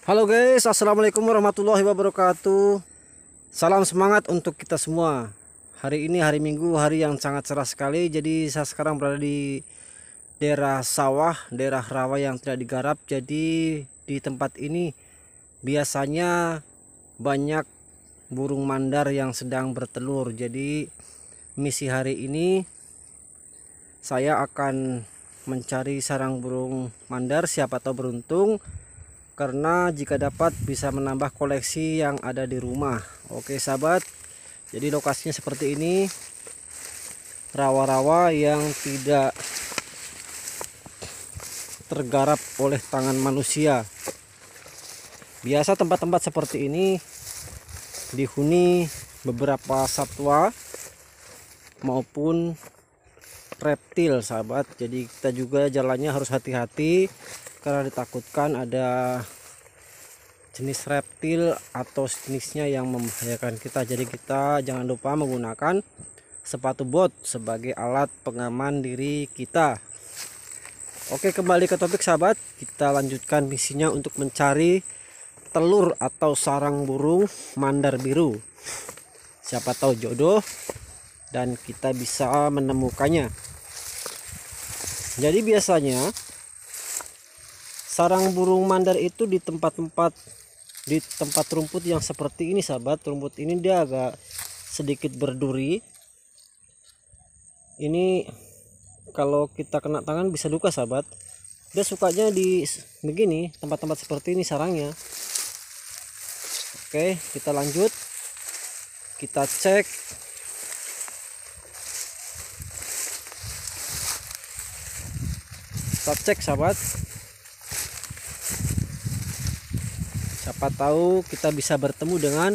Halo guys, assalamualaikum warahmatullahi wabarakatuh. Salam semangat untuk kita semua. Hari ini hari Minggu, hari yang sangat cerah sekali. Jadi saya sekarang berada di daerah sawah, daerah rawa yang tidak digarap. Jadi di tempat ini biasanya banyak burung mandar yang sedang bertelur. Jadi misi hari ini saya akan mencari sarang burung mandar, siapa tahu beruntung. Karena jika dapat bisa menambah koleksi yang ada di rumah. Oke sahabat, jadi lokasinya seperti ini, rawa-rawa yang tidak tergarap oleh tangan manusia. Biasa tempat-tempat seperti ini dihuni beberapa satwa maupun reptil sahabat. Jadi kita juga jalannya harus hati-hati karena ditakutkan ada jenis reptil atau jenisnya yang membahayakan kita. Jadi kita jangan lupa menggunakan sepatu bot sebagai alat pengaman diri kita. Oke, kembali ke topik sahabat, kita lanjutkan misinya untuk mencari telur atau sarang burung mandar biru. Siapa tahu jodoh dan kita bisa menemukannya. Jadi biasanya sarang burung mandar itu di tempat rumput yang seperti ini sahabat. Rumput ini dia agak sedikit berduri. Ini kalau kita kena tangan bisa luka sahabat. Dia sukanya di begini, tempat-tempat seperti ini sarangnya. Oke, kita lanjut. Kita cek. Kita cek sahabat. Siapa tahu kita bisa bertemu dengan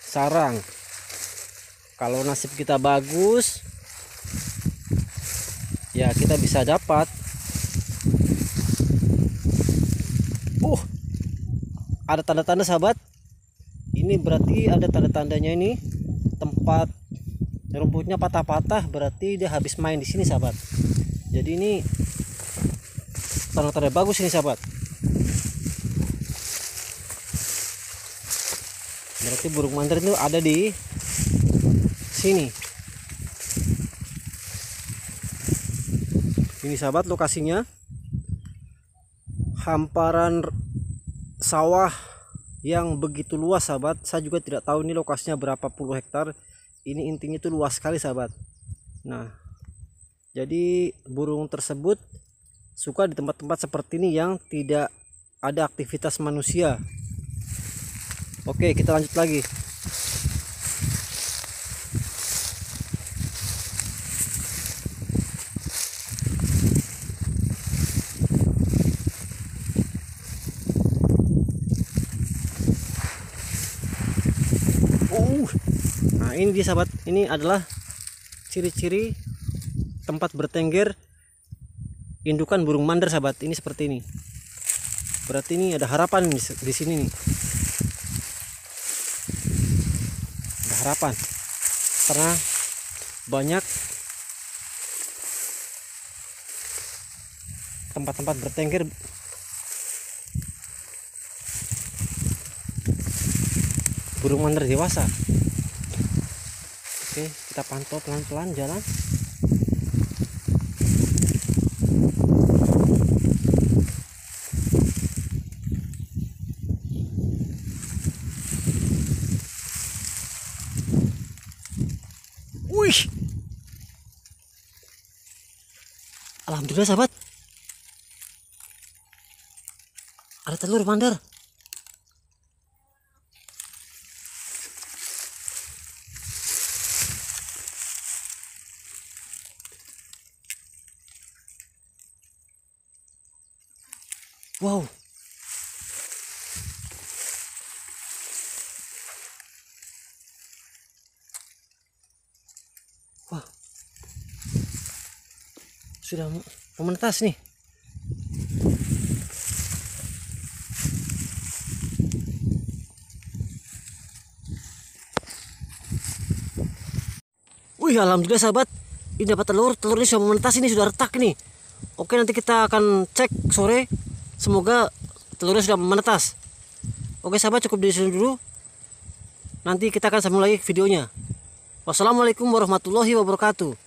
sarang. Kalau nasib kita bagus, ya kita bisa dapat. Ada tanda-tanda sahabat. Ini berarti ada tanda-tandanya, ini tempat rumputnya patah-patah, berarti dia habis main di sini sahabat. Jadi ini tanda-tanda bagus ini sahabat. Berarti burung mandar itu ada di sini. Ini sahabat lokasinya. Hamparan sawah yang begitu luas sahabat. Saya juga tidak tahu ini lokasinya berapa puluh hektar. Ini intinya itu luas sekali sahabat. Nah, jadi burung tersebut suka di tempat-tempat seperti ini yang tidak ada aktivitas manusia. Oke, kita lanjut lagi. Nah, ini dia sahabat. Ini adalah ciri-ciri tempat bertengger indukan burung mandar sahabat. Ini seperti ini. Berarti ini ada harapan di sini nih. Harapan karena banyak tempat-tempat bertengger burung mandar dewasa. Oke, kita pantau pelan-pelan jalan. Wih, alhamdulillah sahabat, ada telur mandar. Wow, wah, sudah mementas nih. Wih, alhamdulillah sahabat, ini dapat telur. Telur ini sudah mementas, ini sudah retak nih. Oke, nanti kita akan cek sore semoga telurnya sudah menetas. Oke sahabat, cukup di sini dulu. Nanti kita akan sambung lagi videonya. Wassalamualaikum warahmatullahi wabarakatuh.